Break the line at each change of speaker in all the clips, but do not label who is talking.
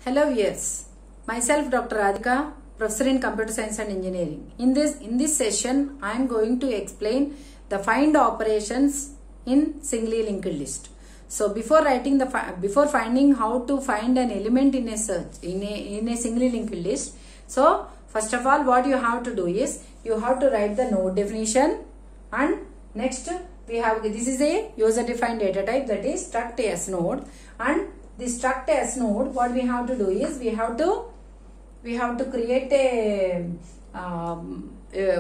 Hello viewers, myself Dr. Radhika, Professor in Computer Science and Engineering. In this session, I am going to explain the find operations in singly linked list. So before finding how to find an element in a search in a singly linked list, so first of all what you have to do is you have to write the node definition, and next we have this is a user defined data type, that is struct as node. And the struct as node, what we have to do is we have to create a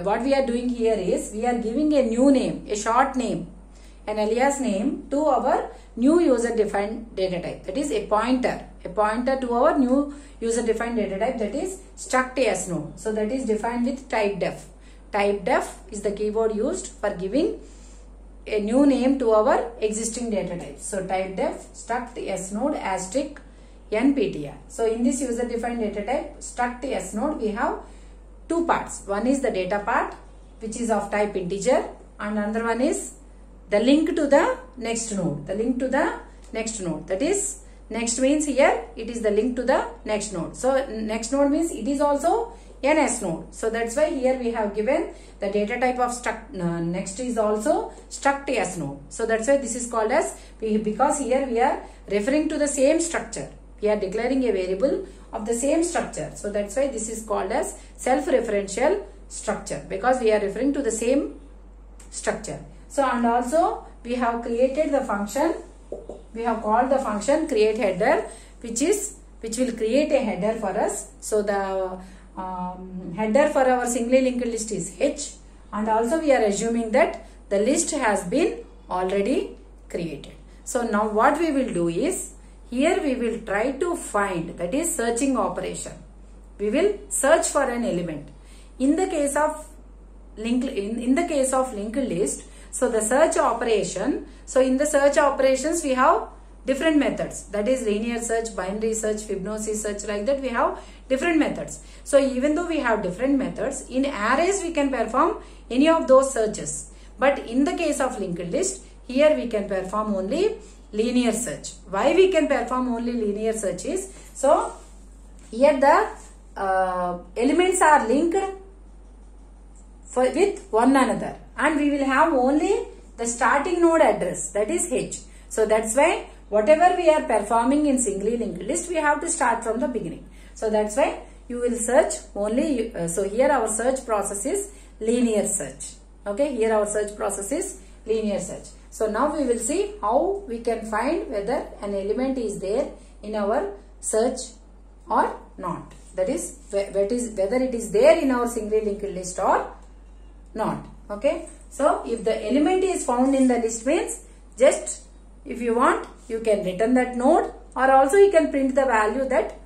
what we are doing here is we are giving a new name, a short name, an alias name to our new user defined data type, that is a pointer to our new user defined data type, that is struct as node. So that is defined with type def. Type def is the keyword used for giving a new name to our existing data type. So type def struct as node asterisk nptr. So in this user defined data type struct as node, we have two parts. One is the data part, which is of type integer, and another one is the link to the next node. That is, next means here it is the link to the next node. So next node means it is also NS node. So that's why here we have given the data type of struct next is also struct as node. So that's why this is called as, because here we are referring to the same structure. We are declaring a variable of the same structure. So that's why this is called as self-referential structure, because we are referring to the same structure. So and also we have created the function, we have called the function create header, which will create a header for us. So the header for our singly linked list is H, and also we are assuming that the list has been already created. So now what we will do is, here we will try to find, that is searching operation. We will search for an element. In the case of linked list, so the search operation, so in the search operations we have different methods, that is linear search, binary search, Fibonacci search, like that we have different methods. So even though we have different methods, in arrays we can perform any of those searches. But in the case of linked list, here we can perform only linear search. Why we can perform only linear search is, so here the elements are linked with one another, and we will have only the starting node address, that is H. So that's why whatever we are performing in singly linked list, we have to start from the beginning. So that's why you will search only, so here our search process is linear search. Okay, here our search process is linear search. So now we will see how we can find whether an element is there in our search or not. That is, whether it is there in our singly linked list or not. Okay, so if the element is found in the list means, just if you want, you can return that node, or also you can print the value that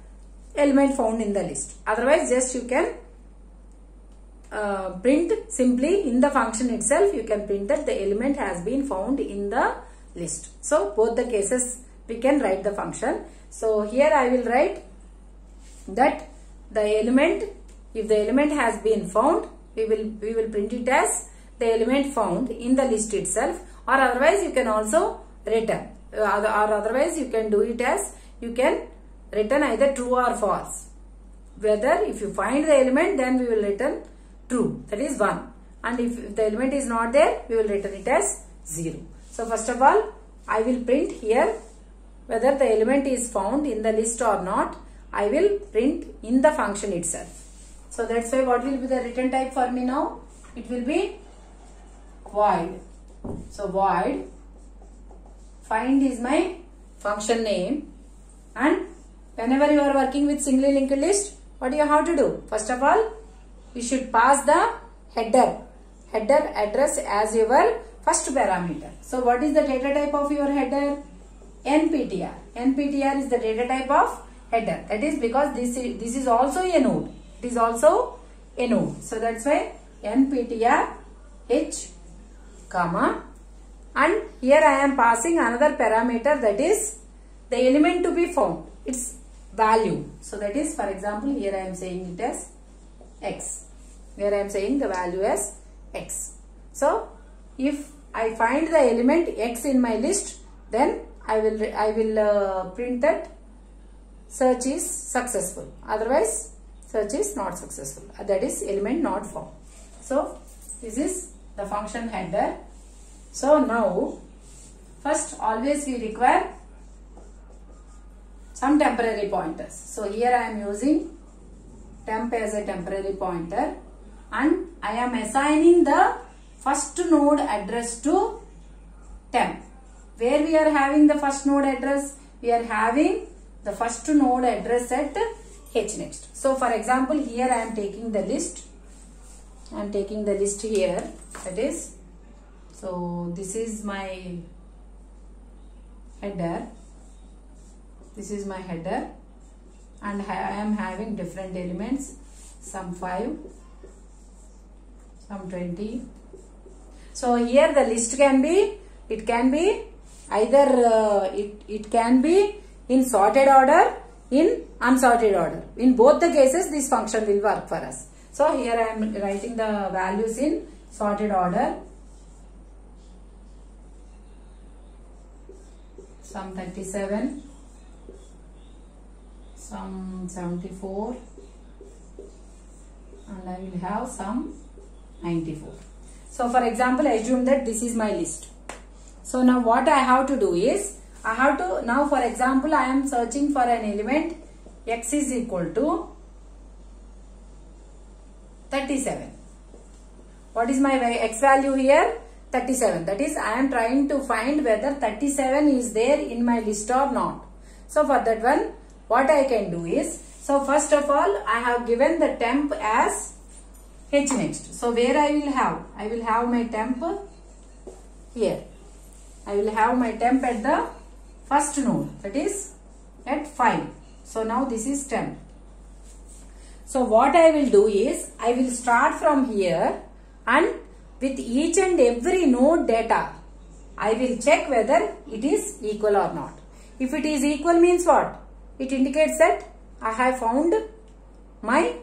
element found in the list. Otherwise, just you can print simply in the function itself, you can print that the element has been found in the list. So both the cases we can write the function. So here I will write that the element, if the element has been found, we will print it as the element found in the list itself, or otherwise you can also return, or otherwise you can do it as, you can return either true or false. Whether if you find the element, then we will return true, that is 1, and if the element is not there, we will return it as 0. So first of all, I will print here whether the element is found in the list or not. I will print in the function itself. So that's why what will be the return type for me now? It will be void. So void find is my function name, and whenever you are working with singly linked list, what you have to do? First of all, you should pass the header address as your first parameter. So what is the data type of your header? nptr. nptr is the data type of header. That is because this is also a node. It is also a node. So that's why nptr h comma, and here I am passing another parameter, that is the element to be found, its value. So that is, for example, here I am saying it as x. Here I am saying the value as x. So if I find the element x in my list, then I will print that search is successful. Otherwise, search is not successful. That is element not found. So, this is the function header. So, now, first always we require some temporary pointers. So, here I am using temp as a temporary pointer and I am assigning the first node address to temp. Where we are having the first node address? We are having the first node address at hnext. So, for example, here I am taking the list. I am taking the list here. That is, so this is my header. This is my header, and I am having different elements. Some 5, some 20. So here the list can be, it can be either it can be in sorted order, in unsorted order. In both the cases, this function will work for us. So here I am writing the values in sorted order. Some 37, some 74, and I will have some 94. So for example, assume that this is my list. So now what I have to do is, I have to, now for example, I am searching for an element x is equal to 37. What is my x value here? 37. That is, I am trying to find whether 37 is there in my list or not. So for that one, what I can do is, so first of all, I have given the temp as hnext. So where I will have my temp here. I will have my temp at the first node, that is at 5. So now this is temp. So what I will do is, I will start from here and with each and every node data, I will check whether it is equal or not. If it is equal means what? It indicates that I have found my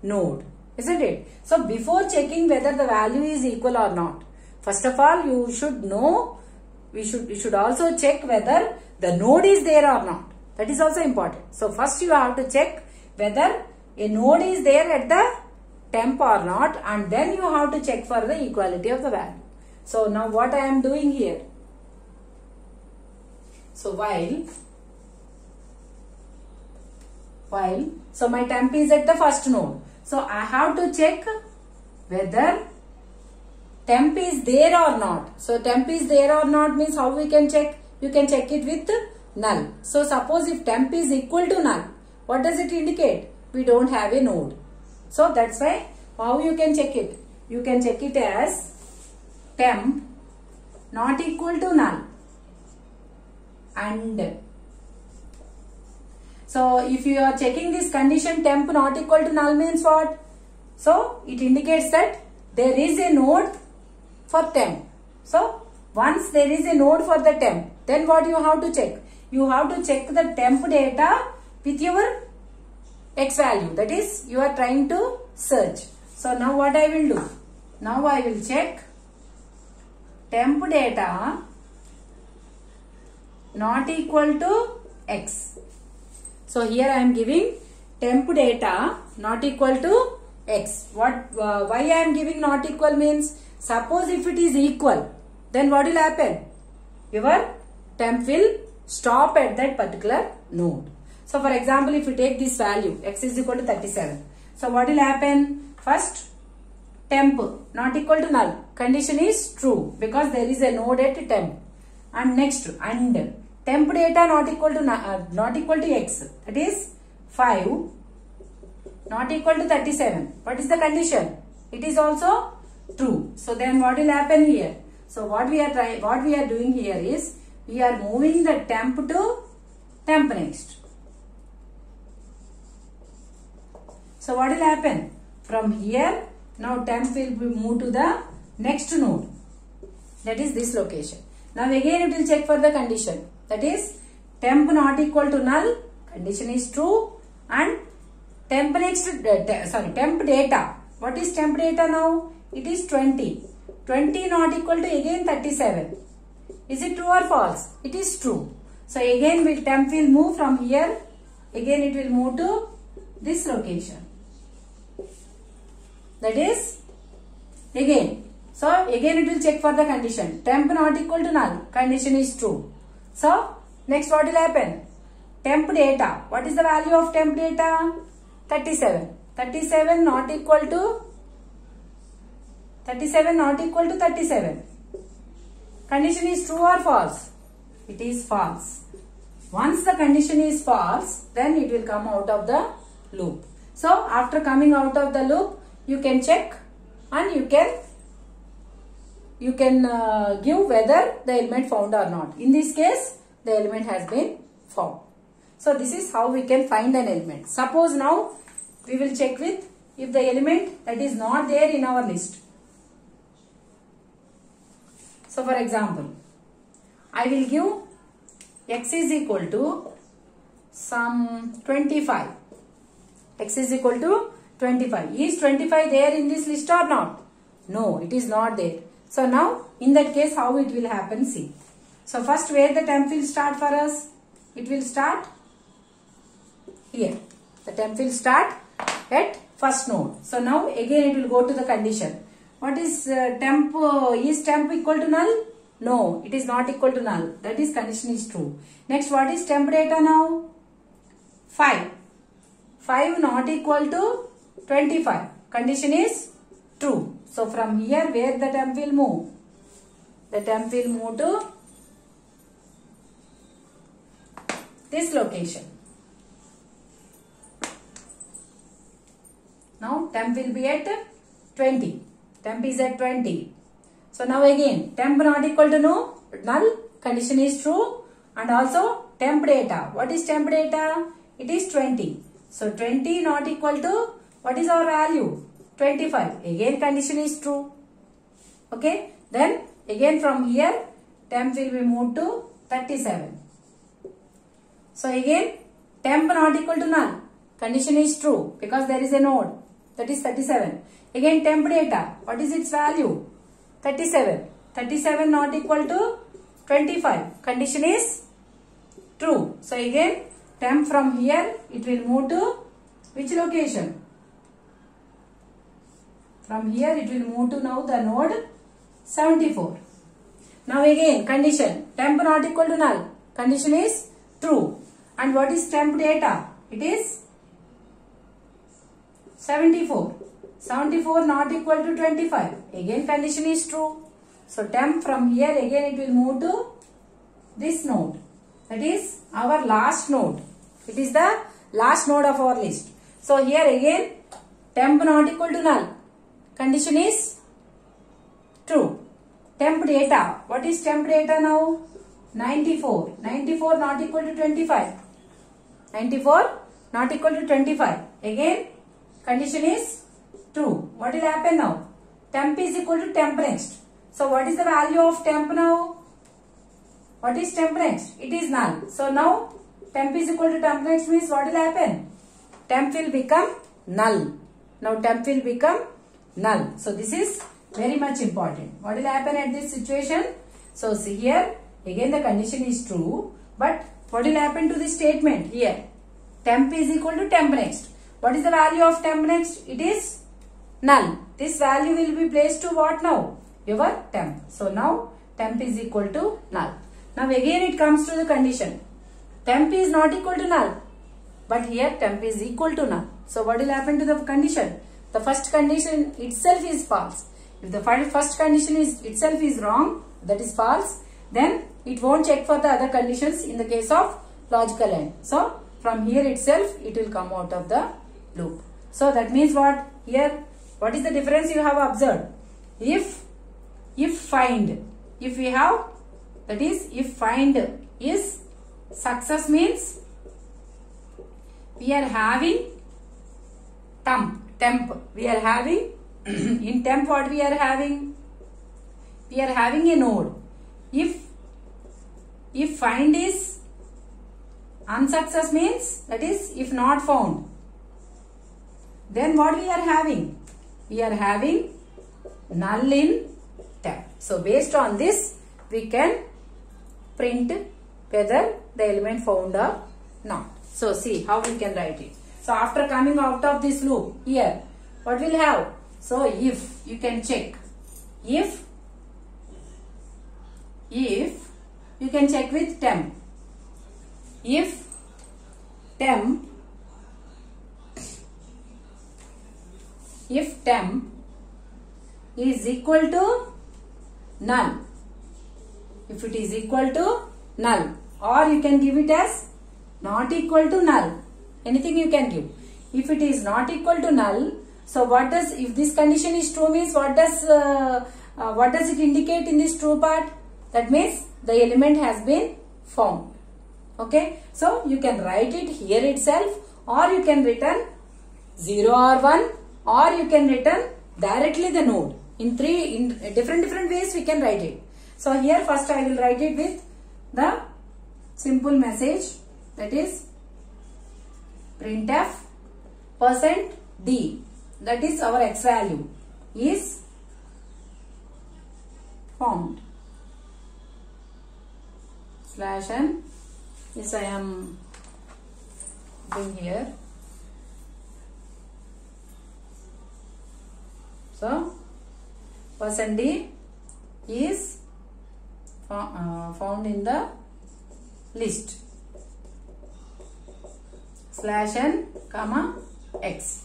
node, isn't it? So before checking whether the value is equal or not, first of all you should know, we should also check whether the node is there or not. That is also important. So first you have to check whether a node is there at the temp or not, and then you have to check for the equality of the value. So now what I am doing here? So while, so my temp is at the first node. So I have to check whether temp is there or not. So temp is there or not means how we can check? You can check it with null. So suppose if temp is equal to null, what does it indicate? We don't have a node. So that's why, how you can check it? You can check it as temp not equal to null. And so if you are checking this condition, temp not equal to null means what? So it indicates that there is a node for temp. So once there is a node for the temp, then what you have to check? You have to check the temp data with your x value. That is, you are trying to search. So now what I will do? Now I will check temp data not equal to x. So here I am giving temp data not equal to x. Why I am giving not equal means, suppose if it is equal, then what will happen? Your temp will stop at that particular node. So for example, if you take this value, x is equal to 37. So what will happen? First, temp not equal to null. Condition is true because there is a node at temp. And next, and temp data not equal to x. That is 5 not equal to 37. What is the condition? It is also true. So then what will happen here? So what we are doing here is, we are moving the temp to temp next. So what will happen? From here, now temp will be moved to the next node. That is this location. Now again it will check for the condition. That is, temp not equal to null, condition is true, and temp data. What is temp data now? It is 20. 20 not equal to again 37. Is it true or false? It is true. So again temp will move from here again it will move to this location. That is again. So again it will check for the condition. Temp not equal to null. Condition is true. So next what will happen? Temp data. What is the value of temp data? 37. 37 not equal to 37. Condition is true or false? It is false. Once the condition is false, then it will come out of the loop. So after coming out of the loop, you can check and you can give whether the element found or not. In this case, the element has been found. So this is how we can find an element. Suppose now we will check with if the element that is not there in our list. So for example, I will give x is equal to some 25. X is equal to 25. Is 25 there in this list or not? No, it is not there. So now in that case how it will happen, see. So first where the temp will start for us? It will start here. The temp will start at first node. So now again it will go to the condition. What is temp? Is temp equal to null? No, it is not equal to null. That is condition is true. Next, what is temp data now? 5. 5 not equal to 25. Condition is true. So from here where the temp will move? The temp will move to this location. Now temp will be at 20. Temp is at 20. So now again temp not equal to null. Condition is true. And also temp data. What is temp data? It is 20. So 20 not equal to, what is our value? 25. Again condition is true. Okay. Then again from here temp will be moved to 37. So again temp not equal to null. Condition is true because there is a node. That is 37. Again temp data. What is its value? 37. 37 not equal to 25. Condition is true. So again temp from here it will move to which location? From here it will move to now the node 74. Now again condition temp not equal to null. Condition is true. And what is temp data? It is 74. 74 not equal to 25. Again condition is true. So temp from here again it will move to this node. That is our last node. It is the last node of our list. So here again temp not equal to null. Condition is true. Temp data. What is temp data now? 94. 94 not equal to 25. 94 not equal to 25. Again condition is true. What will happen now? Temp is equal to temp next. So what is the value of temp now? What is temp next? It is null. So now temp is equal to temp next means what will happen? Temp will become null. Now temp will become null. So this is very much important. What will happen at this situation? So see here again the condition is true. But what will happen to this statement here? Temp is equal to temp next. What is the value of temp next? It is null. This value will be placed to what now? Your temp. So now temp is equal to null. Now again it comes to the condition. Temp is not equal to null. But here temp is equal to null. So what will happen to the condition? The first condition itself is false. If the first condition itself is wrong, that is false, then it won't check for the other conditions in the case of logical AND. So from here itself it will come out of the loop. So that means what? Here what is the difference you have observed? If find, if we have, that is if find is success means we are having temp. We are having in temp what we are having? We are having a node. If find is unsuccess means, that is if not found, then what we are having? We are having null in temp. So based on this we can print whether the element found or not. So see how we can write it. So after coming out of this loop here, what we'll have? So if you can check, if you can check with temp. If temp is equal to null, if it is equal to null, or you can give it as not equal to null, anything you can give. If it is not equal to null, so what does, if this condition is true, means what does it indicate in this true part? That means the element has been found. Okay, so you can write it here itself, or you can return 0 or 1, or you can return directly the node. In different ways we can write it. So here first I will write it with the simple message, that is printf %d, that is our x value is found /n. Yes, I am doing here. So %d is found in the list /n comma x.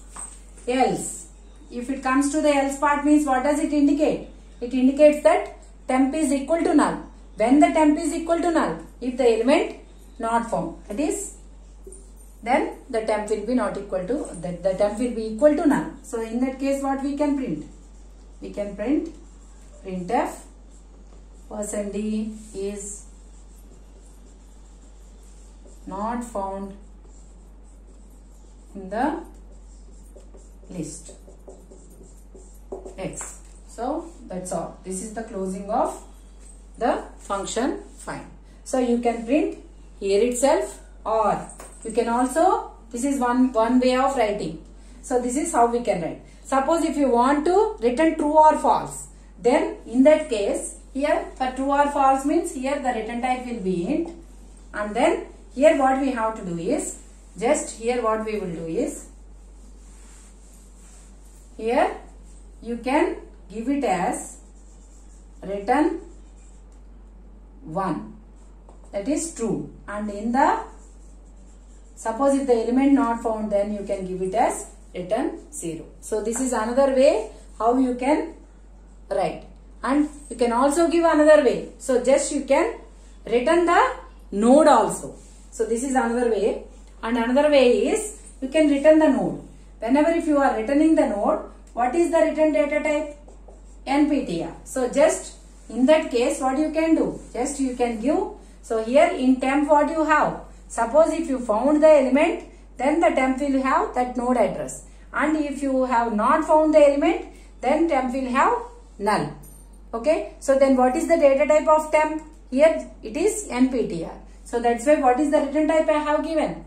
Else, if it comes to the else part, means what does it indicate? It indicates that temp is equal to null. When the temp is equal to null, if the element not found, that is, then the temp will be not equal to, the temp will be equal to null. So in that case, what we can print? We can print printf %d is not found in the list x. So that's all. This is the closing of the function find. So you can print here itself, or you can also, this is one way of writing. So this is how we can write. Suppose if you want to return true or false, then in that case, here for true or false means here the return type will be int, and then here what we have to do is, just here what we will do is, here you can give it as return 1, that is true, and in the, suppose if the element not found, then you can give it as return 0. So this is another way how you can write, and you can also give another way. So just you can return the node also. So this is another way, and another way is you can return the node. Whenever if you are returning the node, what is the return data type? NPTR. So just in that case, what you can do? Just you can give. So here in temp what you have? Suppose if you found the element, then the temp will have that node address. And if you have not found the element, then temp will have null. Okay. So then what is the data type of temp? Here it is NPTR. So that's why what is the return type I have given?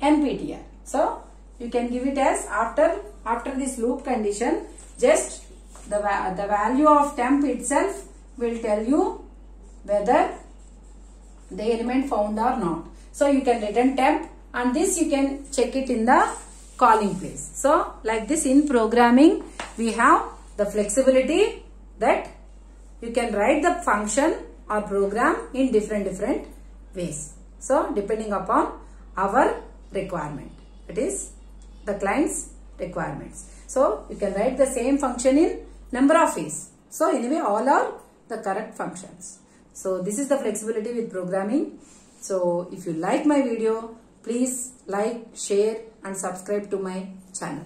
NPTR. So you can give it as after this loop condition, just the value of temp itself will tell you whether the element found or not. So you can return temp, and this you can check it in the calling place. So like this, in programming we have the flexibility that you can write the function or program in different ways. So depending upon our requirement, it is the client's requirements. So you can write the same function in number of ways. So anyway, all are the correct functions. So this is the flexibility with programming. So if you like my video, please like, share and subscribe to my channel.